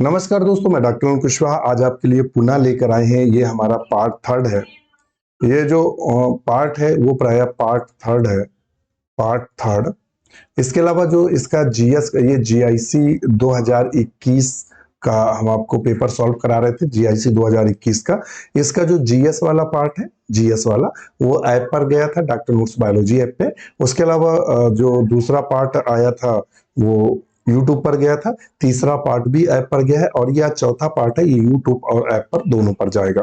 नमस्कार दोस्तों, मैं डॉक्टर अरुण कुशवाहा आज आपके लिए पुनः लेकर आए हैं। ये हमारा पार्ट थर्ड है। ये जो पार्ट है वो प्राय पार्ट थर्ड है, पार्ट थर्ड। इसके अलावा जो इसका जीएस, ये जीआईसी 2021 का हम आपको पेपर सॉल्व करा रहे थे, जीआईसी 2021 का। इसका जो जीएस वाला पार्ट है, जीएस वाला, वो ऐप पर गया था, डॉक्टर नोट्स बायोलॉजी ऐप पे। उसके अलावा जो दूसरा पार्ट आया था वो यूट्यूब पर गया था। तीसरा पार्ट भी ऐप पर गया है और यह चौथा पार्ट है, ये यूट्यूब और ऐप पर दोनों पर जाएगा।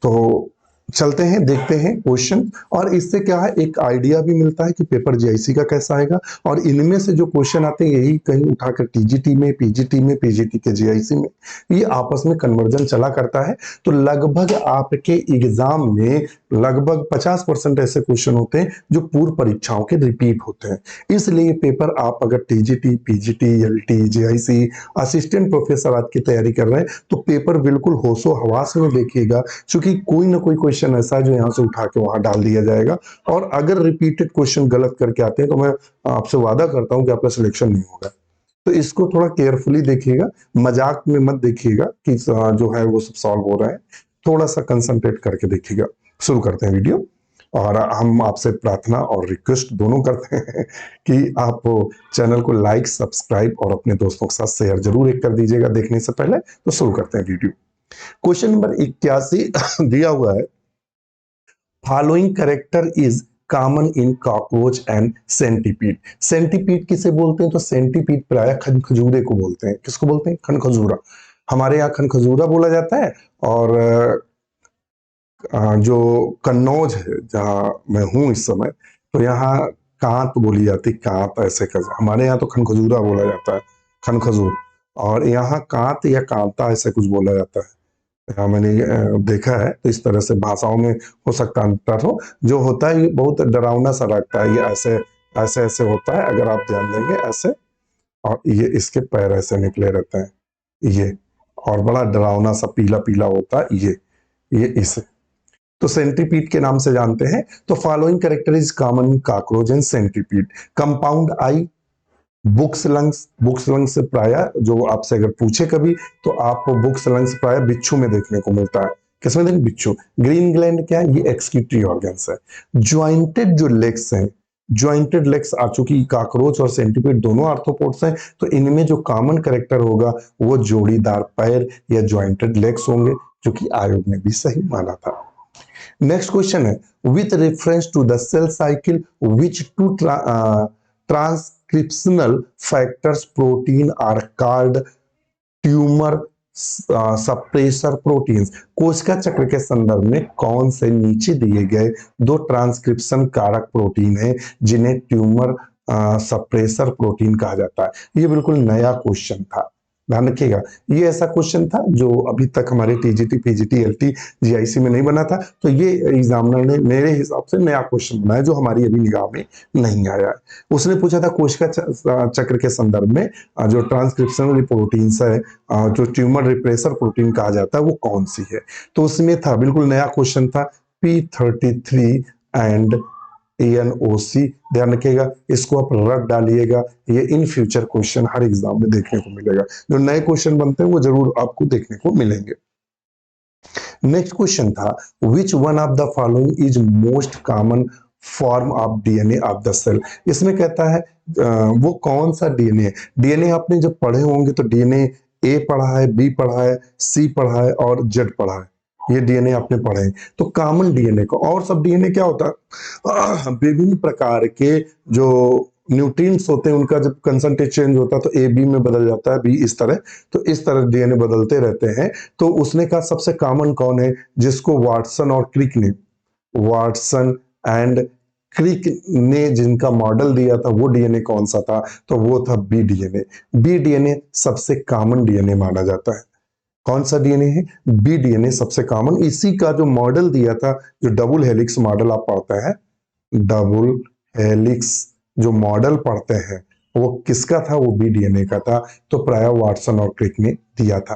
तो चलते हैं, देखते हैं क्वेश्चन। और इससे क्या है, एक आइडिया भी मिलता है कि पेपर जीआईसी का कैसा आएगा। और इनमें से जो क्वेश्चन आते हैं यही कहीं उठाकर टीजीटी में, पीजीटी में, पीजीटी के जीआईसी में, ये आपस में कन्वर्जन चला करता है। तो लगभग आपके एग्जाम में लगभग 50% ऐसे क्वेश्चन होते हैं जो पूर्व परीक्षाओं के रिपीट होते हैं। इसलिए पेपर आप अगर TGT, PGT, LT, GIC, assistant professor आज की तैयारी कर रहे हैं तो पेपर बिल्कुल होशो हवास में देखिएगा, क्योंकि कोई ना कोई क्वेश्चन ऐसा है जो यहाँ से उठा के वहां डाल दिया जाएगा। और अगर रिपीटेड क्वेश्चन गलत करके आते हैं तो मैं आपसे वादा करता हूं कि आपका सिलेक्शन नहीं होगा। तो इसको थोड़ा केयरफुली देखिएगा, मजाक में मत देखिएगा कि जो है वो सब सॉल्व हो रहा है। थोड़ा सा कंसंट्रेट करके देखिएगा। शुरू करते हैं वीडियो। और हम आपसे प्रार्थना और रिक्वेस्ट दोनों करते हैं कि आप चैनल को लाइक, सब्सक्राइब और अपने दोस्तों के साथ शेयर जरूर एक कर दीजिएगा देखने से पहले। तो शुरू करते हैं वीडियो। क्वेश्चन नंबर 81 दिया हुआ है, following character is common in cockroach and centipede. Centipede किसे बोलते हैं? तो सेंटीपीड प्राय खनखजूरे को बोलते हैं। किसको बोलते हैं? खनखजूरा। हमारे यहाँ खनखजूरा बोला जाता है। और जो कन्नौज है जहाँ मैं हूँ इस समय, तो यहाँ कांत बोली जाती, कांत ऐसे कर, हमारे यहाँ तो खनखजूरा बोला जाता है, खनखजूर। और यहाँ कांत या कांता ऐसे कुछ बोला जाता है। हाँ, मैंने देखा है। तो इस तरह से भाषाओं में हो सकता अंतर हो। जो होता है ये बहुत डरावना सा लगता है, ये ऐसे ऐसे ऐसे होता है, अगर आप ध्यान देंगे ऐसे। और ये इसके पैर ऐसे निकले रहते हैं, ये। और बड़ा डरावना सा पीला पीला होता है ये इसे तो सेंटीपीड के नाम से जानते हैं। तो following character is common in cockroach and centipede. Compound I, books lungs. Books lungs से प्राय जो आपसे अगर पूछे कभी तो आप बुक्स लंग्स प्राय बिच्छू में देखने को मिलता है। किसमें देखें? बिच्छू। ग्रीन ग्लैंड क्या है? ये एक्सक्रीटरी ऑर्गन्स है। ज्वाइंटेड जो लेग्स हैं, ज्वाइंटेड लेग्स, आ चूंकि कॉकरोच और सेंटीपीड दोनों आर्थ्रोपोड्स हैं, तो इनमें जो कॉमन कैरेक्टर होगा वो जोड़ीदार पैर या ज्वाइंटेड लेग्स होंगे, जो कि आयोग ने भी सही माना था। नेक्स्ट क्वेश्चन है, with reference to the cell cycle which two transcriptional factors protein are called tumour suppressor proteins. कोशिका चक्र के संदर्भ में कौन से नीचे दिए गए दो ट्रांसक्रिप्शन कारक प्रोटीन है जिन्हें ट्यूमर सप्रेसर प्रोटीन कहा जाता है? ये बिल्कुल नया क्वेश्चन था, ध्यान रखिएगा। ये ऐसा क्वेश्चन था जो अभी तक हमारे टीजीटी, पीजीटी, एलटी, जीआईसी में नहीं बना था। तो ये एग्जामिनर ने मेरे हिसाब से नया क्वेश्चन बनाया जो हमारी अभी निगाह में नहीं आया है। उसने पूछा था कोशिका चक्र के संदर्भ में जो ट्रांसक्रिप्शनल प्रोटीन्स है, जो ट्यूमर रिप्रेसर प्रोटीन कहा जाता है, वो कौन सी है? तो उसमें था, बिल्कुल नया क्वेश्चन था, P33 एंड ANOC। ध्यान रखिएगा, इसको आप रट डालिएगा। ये in future question her exam में देखने को मिलेगा। जो नए क्वेश्चन बनते हैं वो जरूर आपको देखने को मिलेंगे। नेक्स्ट क्वेश्चन था, which one of the following is most common form of DNA of the cell. इसमें कहता है वो कौन सा डीएनए। डीएनए आपने जब पढ़े होंगे तो डीएनए ए पढ़ा है, बी पढ़ा है, सी पढ़ा है और जेड पढ़ा है। ये डीएनए आपने पढ़े हैं। तो कॉमन डीएनए को, और सब डीएनए क्या होता है, विभिन्न प्रकार के जो न्यूट्रिएंट्स होते हैं उनका जब कंसंट्रेट चेंज होता है तो ए बी में बदल जाता है, बी इस तरह। तो इस तरह डीएनए बदलते रहते हैं। तो उसने कहा सबसे कॉमन कौन है, जिसको वाटसन और क्रिक ने, वाटसन एंड क्रिक ने जिनका मॉडल दिया था वो डीएनए कौन सा था? तो वो था बी डीएनए। बी डीएनए सबसे कॉमन डीएनए माना जाता है। कौन सा डीएनए है? बी डीएनए सबसे कॉमन। इसी का जो मॉडल दिया था, जो डबल हेलिक्स मॉडल आप पढ़ते हैं, डबल हेलिक्स जो मॉडल पढ़ते हैं, वो किसका था? वो बी डीएनए का था। तो प्राय वाटसन और क्रिक ने दिया था।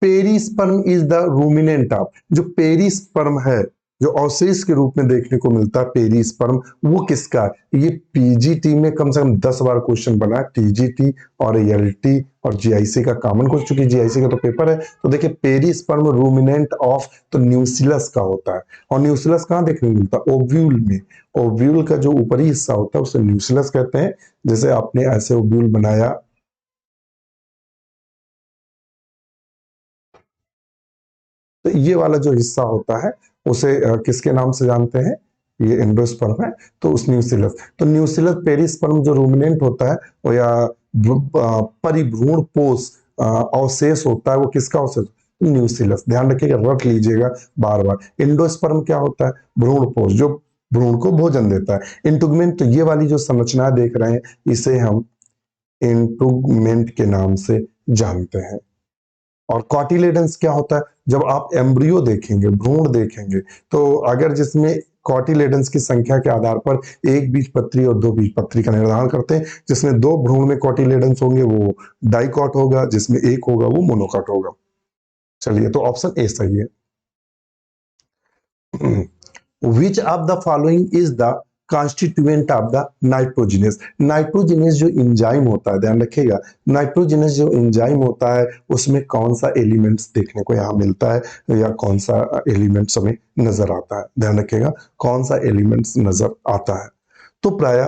Perisperm is the ruminant of. जो पेरिस्पर्म है जो अवशेष के रूप में देखने को मिलता है पेरिस्पर्म, वो किसका है? ये पीजीटी में कम से कम 10 बार क्वेश्चन बना है, टीजीटी और एलटी और जीआईसी का कॉमन क्वेश्चन, चूंकि जीआईसी का तो पेपर है। तो देखिए पेरिस्पर्म रूमिनेंट ऑफ तो न्यूसिलस का होता है, और न्यूसिलस कहाँ देखने को मिलता है? ओव्यूल में। ओव्यूल का जो ऊपरी हिस्सा होता है उसे न्यूसिलस कहते हैं। जैसे आपने ऐसे ओव्यूल बनाया, तो ये वाला जो हिस्सा होता है उसे किसके नाम से जानते हैं? ये एंडोस्पर्म है, तो उस न्यूसिलस, तो न्यूसिलस पेरिस्पर्म जो रूमिनेंट होता है वो या परिभ्रूण पोष अवशेष होता है, वो किसका अवशेष? न्यूसिलस। ध्यान रखिएगा, रट लीजिएगा बार बार। एंडोस्पर्म क्या होता है? भ्रूण पोष, जो भ्रूण को भोजन देता है। इंटुगमेंट, तो ये वाली जो संरचना देख रहे हैं इसे हम इंटुगमेंट के नाम से जानते हैं। और कॉटिलेडन्स क्या होता है? जब आप एम्ब्रियो देखेंगे, भ्रूण देखेंगे, तो अगर जिसमें कॉटिलेडन्स की संख्या के आधार पर एक बीजपत्री और दो बीजपत्री का निर्धारण करते हैं। जिसमें दो भ्रूण में कॉटिलेडन्स होंगे वो डाइकॉट होगा, जिसमें एक होगा वो मोनोकॉट होगा। चलिए, तो ऑप्शन ए सही है। Which of the following is the constituent of the nitrogenous? Nitrogenous जो इंजाइम होता है, ध्यान रखिएगा, नाइट्रोजिनस जो इंजाइम होता है उसमें कौन सा एलिमेंट्स देखने को यहाँ मिलता है, या कौन सा एलिमेंट्स हमें नजर आता है? ध्यान रखिएगा, कौन सा एलिमेंट्स नजर आता है? तो प्राय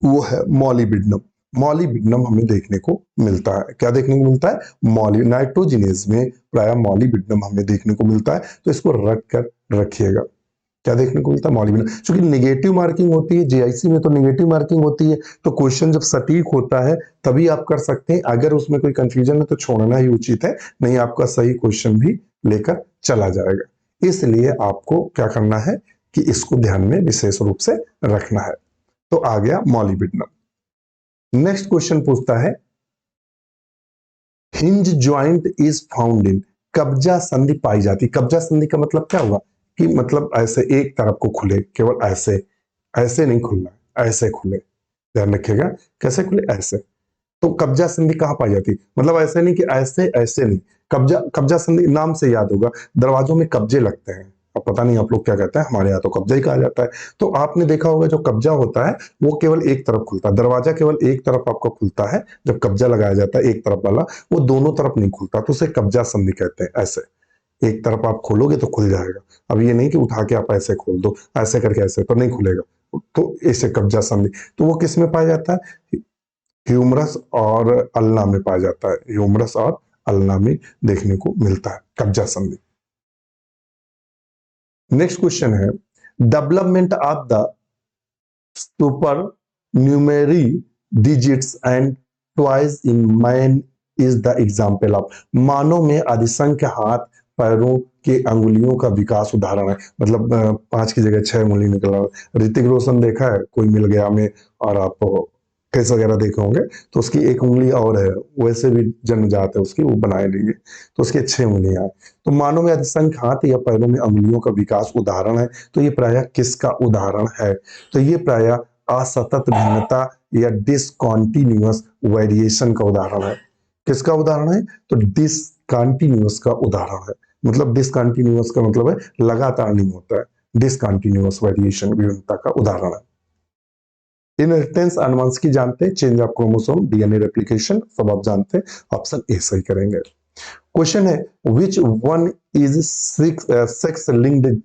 वो है मॉलिबिडनम। मॉलिबिडनम हमें देखने को मिलता है। क्या देखने को मिलता है? मॉली नाइट्रोजिनेज में प्राय मॉलिबिडनम हमें देखने को मिलता है, तो इसको रट कर रखिएगा। क्या देखने को मिलता है? मॉलिबिडनम। क्योंकि नेगेटिव मार्किंग होती है जीआईसी में, तो नेगेटिव मार्किंग होती है, तो क्वेश्चन जब सटीक होता है तभी आप कर सकते हैं। अगर उसमें कोई कंफ्यूजन है तो छोड़ना ही उचित है, नहीं आपका सही क्वेश्चन भी लेकर चला जाएगा। इसलिए आपको क्या करना है कि इसको ध्यान में विशेष रूप से रखना है। तो आ गया मॉलिबिडनम। नेक्स्ट क्वेश्चन पूछता है, hinge joint is found in? कब्जा संधि पाई जाती। कब्जा संधि का मतलब क्या हुआ? कि मतलब ऐसे एक तरफ को खुले, केवल ऐसे, ऐसे नहीं खुलना, ऐसे खुले। ध्यान रखिएगा, कैसे खुले? ऐसे। तो कब्जा संधि कहाँ पाई जाती? मतलब ऐसे नहीं कि ऐसे ऐसे नहीं। कब्जा, कब्जा संधि नाम से याद होगा, दरवाजों में कब्जे लगते हैं। अब पता नहीं आप लोग क्या कहते हैं, हमारे यहाँ तो कब्जा ही कहा जाता है। तो आपने देखा होगा जो कब्जा होता है वो केवल एक तरफ खुलता है, दरवाजा केवल एक तरफ आपका खुलता है। जब कब्जा लगाया जाता है एक तरफ वाला, वो दोनों तरफ नहीं खुलता, तो उसे कब्जा संधि कहते हैं। ऐसे एक तरफ आप खोलोगे तो खुल जाएगा। अब ये नहीं कि उठा के आप ऐसे खोल दो, ऐसे करके ऐसे तो नहीं खुलेगा। तो इसे कब्जा संधि, तो वो किस में पाया जाता है? ह्यूमरस और अल्ना में पाया जाता है। ह्यूमरस और अल्ना में देखने को मिलता है कब्जा संधि। नेक्स्ट क्वेश्चन है, development of the super numerary digits and twice in man is the example of? मानव में अधिसंख्य हाथ पैरों के अंगुलियों का विकास उदाहरण है। मतलब 5 की जगह 6 उंगली निकल रहा है। ऋतिक रोशन देखा है कोई मिल गया में, और आप केस वगैरह देखे होंगे, तो उसकी एक उंगली और है, वैसे भी जन्मजात है उसकी, वो बनाए लेंगे, तो उसके 6 उंगलियां हैं। तो मानव में अधिसंख्य हाथ या पैरों में अंगुलियों का विकास उदाहरण है, तो ये प्राय किसका उदाहरण है? तो ये प्राय असतत भिन्नता या डिसकॉन्टिन्यूअस वेरिएशन का उदाहरण है। किसका उदाहरण है? तो डिसकॉन्टिन्यूअस का उदाहरण है। मतलब डिसकॉन्टिन्यूअस का मतलब है लगातार नहीं होता है, डिसकॉन्टिन्यूअस वेरिएशन विभिन्नता का उदाहरण है। इनहेरिटेंस आनुवंशिकी जानते हैं, change of chromosome, DNA replication सब आप जानते हैं। ऑप्शन ए सही करेंगे। क्वेश्चन है, which one is sex linked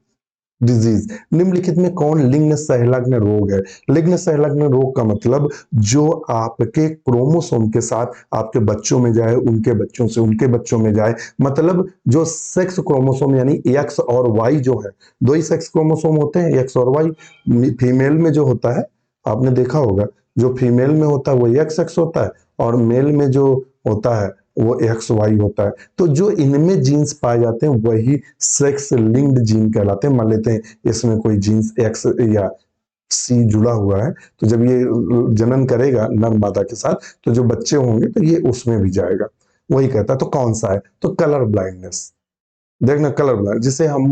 disease? निम्नलिखित में कौन लिंग सहलग्न रोग है? लिंग सहलग्न रोग का मतलब जो आपके क्रोमोसोम के साथ आपके बच्चों में जाए, उनके बच्चों से उनके बच्चों में जाए। मतलब जो सेक्स क्रोमोसोम यानी एक्स और वाई जो है, दो ही सेक्स क्रोमोसोम होते हैं, एक्स और वाई। फीमेल में जो होता है, आपने देखा होगा, जो फीमेल में होता है वो एक्स एक्स होता है, और मेल में जो होता है वो एक्स वाई होता है। तो जो इनमें जीन्स पाए जाते हैं वही सेक्स लिंक्ड जीन कहलाते हैं। मान लेते हैं इसमें कोई जीन्स एक्स या सी जुड़ा हुआ है, तो जब ये जनन करेगा नर मादा के साथ, तो जो बच्चे होंगे तो ये उसमें भी जाएगा। वही कहता है। तो कौन सा है? तो कलर ब्लाइंडनेस। देखना, कलर ब्लाइंड जिसे हम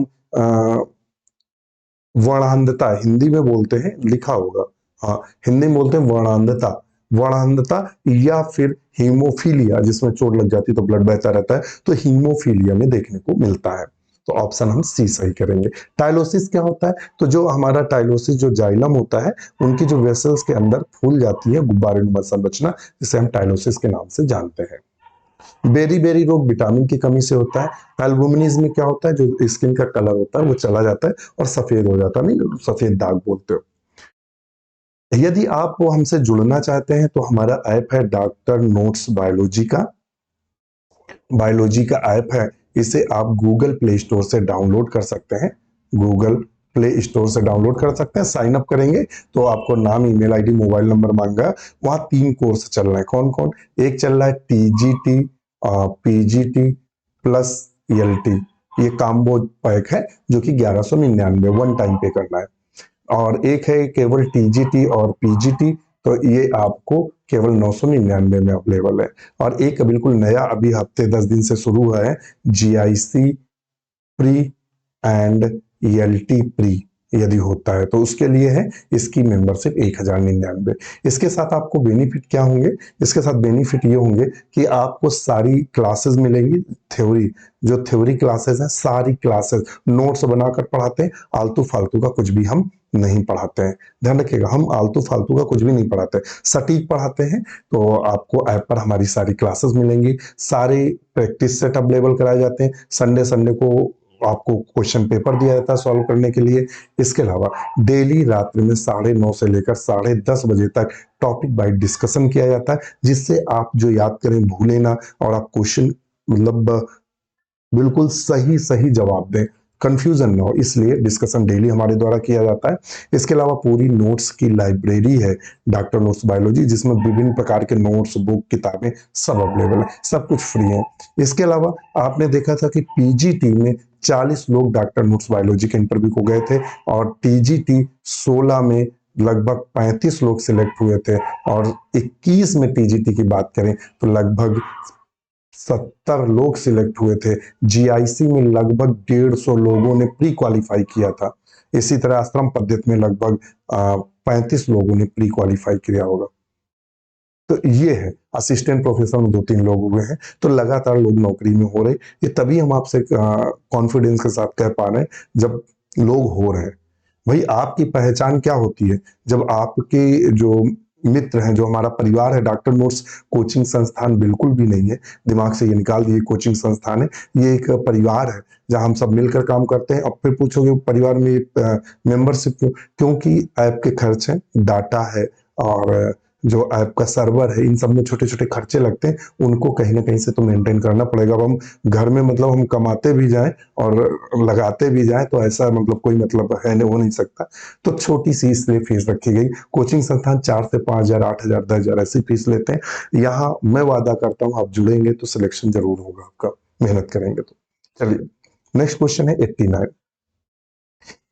वर्णांधता हिंदी में बोलते हैं, लिखा होगा, हाँ हिंदी में बोलते हैं वर्णांधता। वर्णांधता या फिर हीमोफीलिया, जिसमें चोट लग जाती है तो ब्लड बहता रहता है, तो हीमोफीलिया में देखने को मिलता है। तो ऑप्शन हम सी सही करेंगे। टाइलोसिस क्या होता है? तो जो हमारा टाइलोसिस जो जाइलम होता है, उनकी जो वेसल्स के अंदर फूल जाती है गुब्बारेनुमा संरचना, जिसे हम टाइलोसिस के नाम से जानते हैं। बेरी बेरी रोग विटामिन की कमी से होता है। एल्बुमिनिज में क्या होता है? जो स्किन का कलर होता है वो चला जाता है और सफेद हो जाता है, नहीं सफेद दाग बोलते हो। यदि आप वो हमसे जुड़ना चाहते हैं तो हमारा ऐप है डॉक्टर नोट्स बायोलॉजी का। बायोलॉजी का ऐप है, इसे आप गूगल प्ले स्टोर से डाउनलोड कर सकते हैं। गूगल प्ले स्टोर से डाउनलोड कर सकते हैं। साइन अप करेंगे तो आपको नाम, ईमेल आईडी, मोबाइल नंबर मांगा। वहां 3 कोर्स चल रहे हैं। कौन कौन? एक चल रहा है टीजीटी, पीजीटी प्लस एलटी। ये काम्बो पैक है जो कि 1199 वन टाइम पे करना है। और एक है केवल टीजीटी और पीजीटी, तो ये आपको केवल 999 में अवेलेबल है। और एक बिल्कुल नया अभी हफ्ते 10 दिन से शुरू हुआ है, GIC pre and ELT pre यदि होता है तो उसके लिए है इसकी मेंबरशिप 1099। इसके साथ आपको बेनिफिट क्या होंगे? इसके साथ बेनिफिट ये होंगे कि आपको सारी क्लासेस मिलेंगी। थ्योरी, जो थ्योरी क्लासेस हैं, सारी क्लासेस नोट्स बनाकर पढ़ाते हैं। आलतू फालतू का कुछ भी हम नहीं पढ़ाते हैं। ध्यान रखिएगा, हम आलतू फालतू का कुछ भी नहीं पढ़ाते, सटीक पढ़ाते हैं। तो आपको ऐप पर हमारी सारी क्लासेस मिलेंगी। सारे प्रैक्टिस सेट अवेलेबल कराए जाते हैं। संडे संडे को आपको क्वेश्चन पेपर दिया जाता है सॉल्व करने के लिए। इसके अलावा डेली रात्रि में 9:30 से लेकर 10:30 बजे तक टॉपिक वाइज डिस्कशन किया जाता है, जिससे आप जो याद करें भूले ना, और आप क्वेश्चन मतलब बिल्कुल सही सही जवाब दें, कंफ्यूजन ना हो, इसलिए डिस्कशन डेली हमारे द्वारा किया जाता है। इसके अलावा पूरी नोट्स की लाइब्रेरी है डॉक्टर नोट्स बायोलॉजी, जिसमें विभिन्न प्रकार के नोट्स, बुक, किताबें सब अवेलेबल है, सब कुछ फ्री है। इसके अलावा आपने देखा था कि पीजीटी में 40 लोग डॉक्टर नोट्स बायोलॉजी के इंटरव्यू को गए थे, और टीजीटी 16 में लगभग 35 लोग सिलेक्ट हुए थे, और 21 में टीजीटी की बात करें तो लगभग 70 लोग सिलेक्ट हुए थे। जीआईसी में लगभग 150 लोगों ने प्री क्वालिफाई किया था। इसी तरह आश्रम पद्धति में लगभग 35 लोगों ने प्री क्वालिफाई किया होगा। तो ये है, असिस्टेंट प्रोफेसर में 2-3 लोग हुए हैं। तो लगातार लोग नौकरी में हो रहे, ये तभी हम आपसे कॉन्फिडेंस के साथ कह पा रहे हैं जब लोग हो रहे हैं। भाई आपकी पहचान क्या होती है? जब आपके जो मित्र हैं, जो हमारा परिवार है, डॉक्टर नोट्स कोचिंग संस्थान बिल्कुल भी नहीं है, दिमाग से ये निकाल दिए कोचिंग संस्थान है। ये एक परिवार है जहां हम सब मिलकर काम करते हैं। अब फिर पूछोगे परिवार में मेंबरशिप क्यों? क्योंकि ऐप के खर्च हैं, डाटा है, और जो ऐप का सर्वर है, इन सब में छोटे छोटे खर्चे लगते हैं, उनको कहीं ना कहीं से तो मेंटेन करना पड़ेगा। अब हम घर में मतलब हम कमाते भी जाएं और लगाते भी जाएं तो ऐसा मतलब कोई मतलब है नहीं, हो नहीं सकता। तो छोटी सी इसलिए फीस रखी गई। कोचिंग संस्थान 4 से 5,000, 8,000, 10,000 ऐसी फीस लेते हैं। यहाँ मैं वादा करता हूँ आप जुड़ेंगे तो सिलेक्शन जरूर होगा आपका, मेहनत करेंगे तो। चलिए नेक्स्ट क्वेश्चन है 89।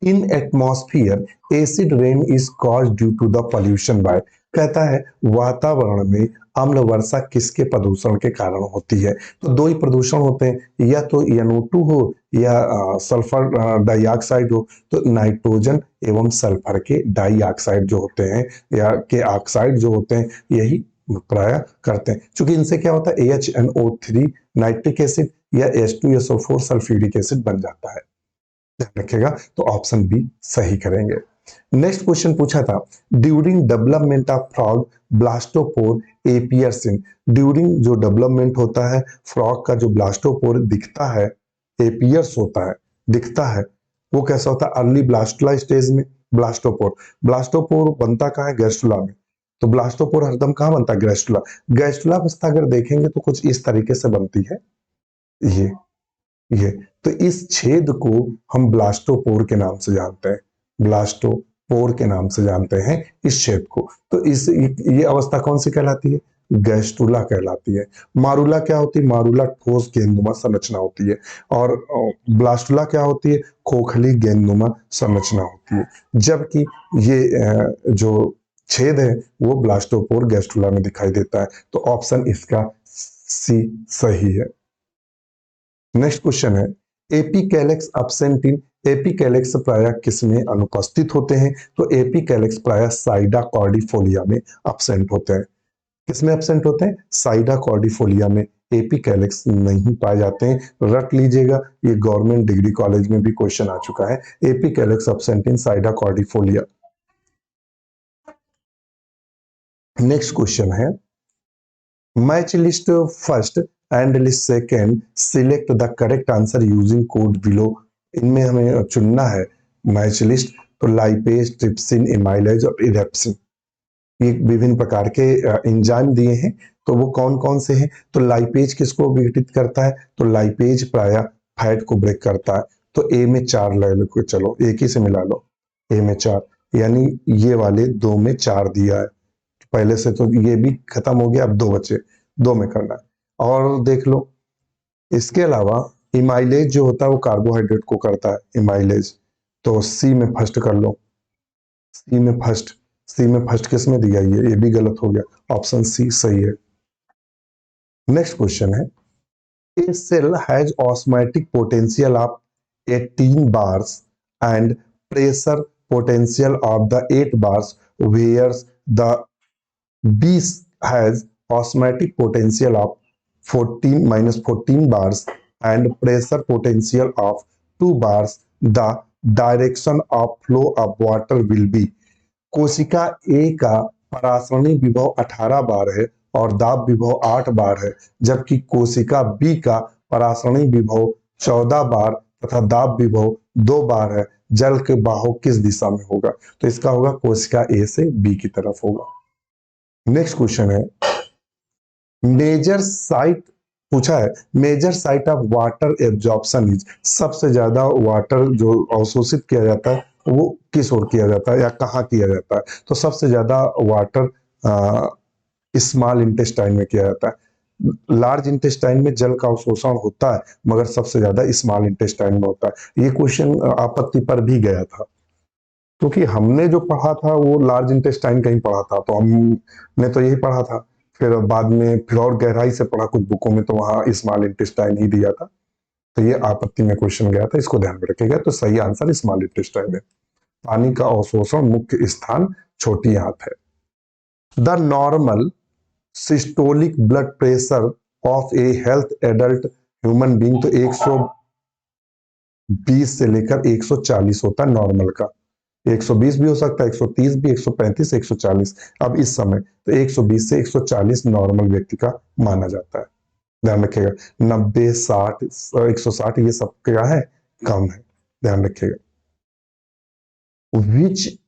In atmosphere acid rain is cause due to the pollution by. कहता है वातावरण में अम्ल वर्षा किसके प्रदूषण के कारण होती है? तो दो ही प्रदूषण होते हैं, या तो NO2 हो या सल्फर डाइऑक्साइड हो। तो नाइट्रोजन एवं सल्फर के डाइऑक्साइड जो होते हैं, या के ऑक्साइड जो होते हैं, यही प्राय करते हैं। क्योंकि इनसे क्या होता है, HNO3 नाइट्रिक एसिड या H2SO4 सल्फ्यूरिक एसिड बन जाता है। ध्यान रखिएगा, तो ऑप्शन बी सही करेंगे। नेक्स्ट क्वेश्चन पूछा था, during development of frog blastopore appears in. During जो डेवलपमेंट होता है फ्रॉग का, जो ब्लास्टोपोर दिखता है, एपियर्स होता है, दिखता है, वो कैसा होता है? अर्ली ब्लास्टुला स्टेज में ब्लास्टोपोर। ब्लास्टोपोर बनता कहाँ है? गैस्ट्रुला में। तो ब्लास्टोपोर हरदम कहाँ बनता है? गैस्ट्रुला। गैस्ट्रुला अवस्था अगर देखेंगे तो कुछ इस तरीके से बनती है, ये तो इस छेद को हम ब्लास्टोपोर के नाम से जानते हैं। ब्लास्टोपोर के नाम से जानते हैं इस छेद को। तो इस ये अवस्था कौन सी कहलाती है? गैस्ट्रुला कहलाती है। मारुला क्या होती है? मारुला ठोस गेंदनुमा संरचना होती है। और ब्लास्टुला क्या होती है? खोखली गेंदनुमा संरचना होती है। जबकि ये जो छेद है वो ब्लास्टोपोर गैस्ट्रुला में दिखाई देता है। तो ऑप्शन इसका सी सही है। नेक्स्ट क्वेश्चन है, एपिकैलेक्स एब्सेंट इन। एपिकैलेक्स प्रायः किसमें अनुपस्थित होते हैं? तो एपिकैलेक्स प्रायः साइडा कॉर्डिफोलिया में एब्सेंट होते हैं। किसमें एब्सेंट होते हैं? साइडा कॉर्डिफोलिया में एपिकैलिक्स नहीं पाए जाते हैं। रट लीजिएगा, ये गवर्नमेंट डिग्री कॉलेज में भी क्वेश्चन आ चुका है। एपिकैलिक्स एब्सेंट इन साइडा कॉर्डिफोलिया। नेक्स्ट क्वेश्चन है, match list first and list second, select the correct answer using code below. इनमें हमें चुनना है मैच लिस्ट, तो लाइपेज, ट्रिप्सिन, एमाइलेज और इरेप्सिन, ये विभिन्न प्रकार के एंजाइम दिए हैं। तो वो कौन कौन से हैं? तो लाइपेज किसको विघटित करता है? तो लाइपेज प्राय फैट को ब्रेक करता है। तो ए में 4 ले लो, चलो एक ही से मिला लो, ए में 4, यानी ये वाले 2 में 4 दिया है पहले से, तो ये भी खत्म हो गया, अब 2 बचे, 2 में करना है। और देख लो, इसके अलावा इमाइलेज जो होता है वो कार्बोहाइड्रेट को करता है, इमाइलेज, तो सी में फर्स्ट कर लो, सी में फर्स्ट, सी में फर्स्ट किस में दिया? ये भी गलत हो गया, ऑप्शन सी सही है। नेक्स्ट क्वेश्चन है, a cell has osmotic potential of 18 bars and pressure potential of the 8 bars, whereas the B has osmotic potential of 14 bars and pressure potential of 2 bars. The direction of flow of water will be। कोशिका ए का परासरणी विभव 18 बार है और दाब विभव 8 बार है, जबकि कोशिका बी का परासरणी विभव 14 बार तथा दाब विभव 2 बार है। जल के बहाव किस दिशा में होगा? तो इसका होगा कोशिका ए से बी की तरफ होगा। नेक्स्ट क्वेश्चन है, मेजर साइट पूछा है, major site of water absorption is, सबसे ज्यादा वाटर जो अवशोषित किया जाता है वो किस ओर किया जाता है या कहाँ किया जाता है? तो सबसे ज्यादा वाटर स्मॉल इंटेस्टाइन में किया जाता है। लार्ज इंटेस्टाइन में जल का अवशोषण होता है, मगर सबसे ज्यादा स्मॉल इंटेस्टाइन में होता है। ये क्वेश्चन आपत्ति पर भी गया था, क्योंकि हमने जो पढ़ा था वो लार्ज इंटेस्टाइन का ही पढ़ा था, तो हमने तो यही पढ़ा था। फिर बाद में फिर और गहराई से पढ़ा कुछ बुकों में, तो वहां स्मॉल इंटेस्टाइन ही दिया था, तो ये आपत्ति में क्वेश्चन गया था, इसको ध्यान में रखिएगा। तो सही आंसर स्मॉल इंटेस्टाइन है। पानी का अवशोषण मुख्य स्थान छोटी आंत है। The normal systolic blood pressure of A health adult human being, तो 120 से लेकर 140 होता है नॉर्मल का। 120 भी हो सकता है, 130 भी, 135, 140। अब इस समय तो 120 से 140 नॉर्मल व्यक्ति का माना जाता है, ध्यान रखिएगा। 90, 60, 160 ये सब क्या है? कम है, ध्यान रखिएगा। विच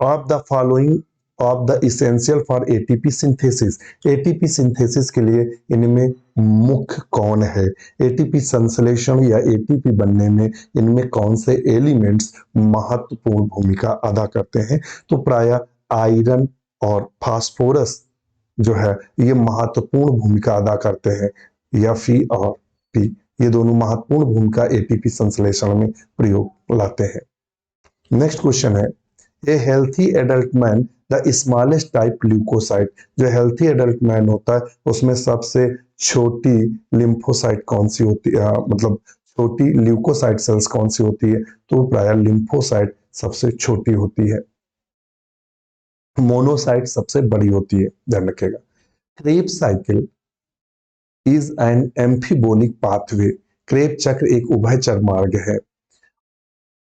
of the following of the essential for ATP synthesis, ATP synthesis के लिए इनमें मुख्य कौन है? एटीपी संश्लेषण या एटीपी बनने में इनमें कौन से एलिमेंट्स महत्वपूर्ण भूमिका अदा करते हैं? तो प्राय आयरन और फास्फोरस जो है ये महत्वपूर्ण भूमिका अदा करते हैं, एफ और पी, ये दोनों महत्वपूर्ण भूमिका एटीपी संश्लेषण में प्रयोग लाते हैं। नेक्स्ट क्वेश्चन है, a healthy adult man the smallest type leukocyte, जो हेल्थी एडल्ट मैन होता है उसमें सबसे छोटी लिम्फोसाइट कौन सी होती है, मतलब छोटी ल्यूकोसाइट सेल्स कौन सी होती है? तो प्राय लिम्फोसाइट सबसे छोटी होती है, मोनोसाइट सबसे बड़ी होती है, ध्यान रखिएगा। Krebs cycle is an amphibolic pathway, Krebs चक्र एक उभयचर मार्ग है।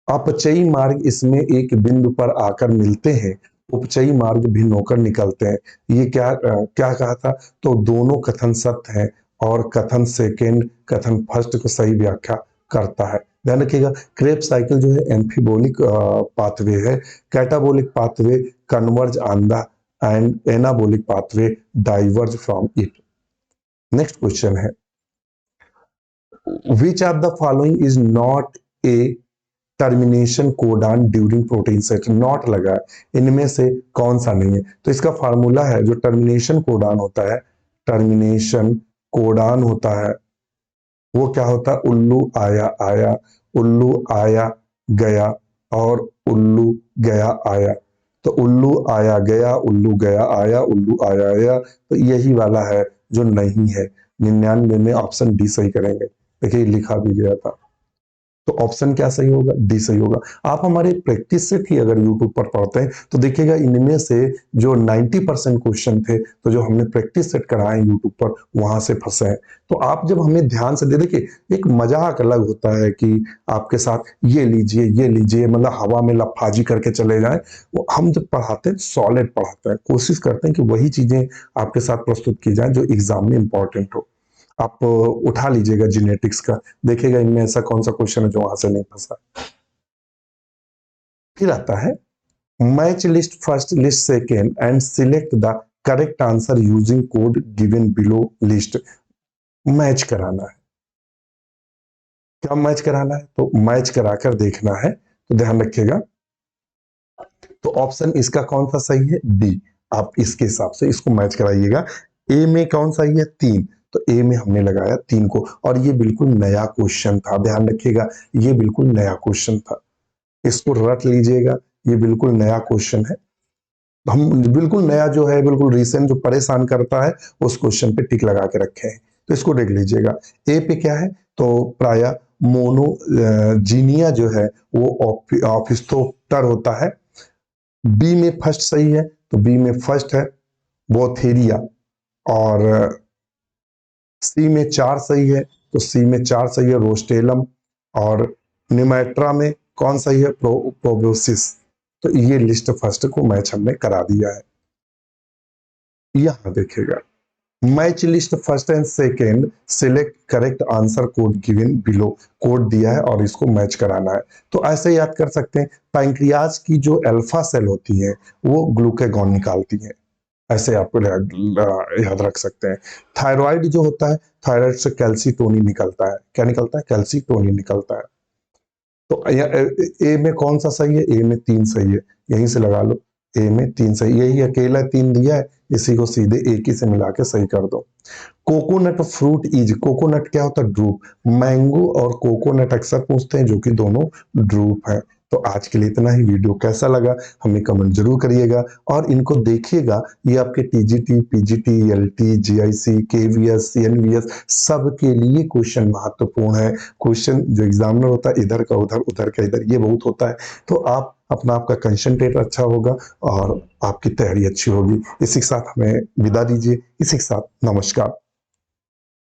अपचयी मार्ग इसमें एक बिंदु पर आकर मिलते हैं, उपचयी मार्ग भिन्न होकर निकलते हैं। ये क्या क्या कहा था? तो दोनों कथन सत्य हैं और कथन सेकेंड कथन फर्स्ट को सही व्याख्या करता है, ध्यान रखिएगा। क्रेब साइकिल जो है एम्फीबोलिक पाथवे है, catabolic pathway converge on the end anabolic pathway diverge from it. Next question है, which of the following is not a termination codon during protein set, not लगा है, इनमें से कौन सा नहीं है? तो इसका फार्मूला है, जो टर्मिनेशन कोडान होता है, टर्मिनेशन कोडान होता है वो क्या होता है? उल्लू आया आया, उल्लू आया गया और उल्लू गया आया। तो उल्लू आया गया, उल्लू गया आया, उल्लू आया आया, तो यही वाला है जो नहीं है। 99 में ऑप्शन डी सही करेंगे, देखिए लिखा भी गया था। तो ऑप्शन क्या सही होगा? डी सही होगा। आप हमारे प्रैक्टिस सेट ही अगर यूट्यूब पर पढ़ते हैं तो देखिएगा इनमें से जो 90% क्वेश्चन थे तो जो हमने प्रैक्टिस सेट कराए यूट्यूब पर वहां से फंसे हैं। तो आप जब हमें ध्यान से दे देखिए, एक मजाक अलग होता है कि आपके साथ ये लीजिए मतलब हवा में लफाजी करके चले जाएं। वो हम जब पढ़ाते हैं सॉलिड पढ़ाते हैं, कोशिश करते हैं कि वही चीजें आपके साथ प्रस्तुत की जाए जो एग्जाम में इंपॉर्टेंट हो। आप उठा लीजिएगा जेनेटिक्स का, देखिएगा इनमें ऐसा कौन सा क्वेश्चन है जो वहां से नहीं फंसा। फिर आता है match list first list second and select the correct answer using code given below list. Match कराना है। क्या मैच कराना है? तो मैच कराकर देखना है। तो ध्यान रखिएगा, तो ऑप्शन इसका कौन सा सही है? डी। आप इसके हिसाब से इसको मैच कराइएगा। ए में कौन सही है? 3। तो ए में हमने लगाया 3 को, और ये बिल्कुल नया क्वेश्चन था, ध्यान रखिएगा ये बिल्कुल नया क्वेश्चन था, इसको रट लीजिएगा। ये बिल्कुल नया क्वेश्चन है। हम बिल्कुल नया जो है, बिल्कुल रिसेंट जो परेशान करता है उस क्वेश्चन पे टिक लगा के रखे हैं। तो इसको देख लीजिएगा। ए पे क्या है? तो प्राय मोनो जीनिया जो है वो ऑफिस्थोप्टर होता है। बी में फर्स्ट सही है, तो बी में फर्स्ट है बोथेरिया। और सी में 4 सही है, तो सी में 4 सही है रोस्टेलम। और निमेट्रा में कौन सही है? प्रोबोसिस। तो ये लिस्ट फर्स्ट को मैच हमने करा दिया है। यहां देखिएगा, match list first and second select correct answer code given below. Code दिया है और इसको मैच कराना है। तो ऐसे याद कर सकते हैं, पैंक्रियाज की जो अल्फा सेल होती है वो ग्लूकागॉन निकालती है। ऐसे आपको याद रख सकते हैं। थायराइड जो होता है, थायराइड से कैल्सीटोनिन निकलता है। क्या निकलता है? कैल्सीटोनिन निकलता है। तो ए में कौन सा सही है? ए में 3 सही है, यहीं से लगा लो। ए में 3 सही, यही अकेला 3 दिया है, इसी को सीधे एक ही से मिला के सही कर दो। कोकोनट फ्रूट इज, कोकोनट क्या होता है? ड्रूप। मैंगो और कोकोनट अक्सर पूछते हैं जो कि दोनों ड्रूप है। तो आज के लिए इतना ही। वीडियो कैसा लगा हमें कमेंट जरूर करिएगा, और इनको देखिएगा। ये आपके TGT, PGT, LT, GIC, KVS, CNVS सब के लिए क्वेश्चन महत्वपूर्ण है। क्वेश्चन जो एग्जामिनर होता है इधर का उधर, उधर का इधर, ये बहुत होता है। तो आप अपना आपका कंसंट्रेट अच्छा होगा और आपकी तैयारी अच्छी होगी। इसी के साथ हमें विदा दीजिए। इसी के साथ नमस्कार।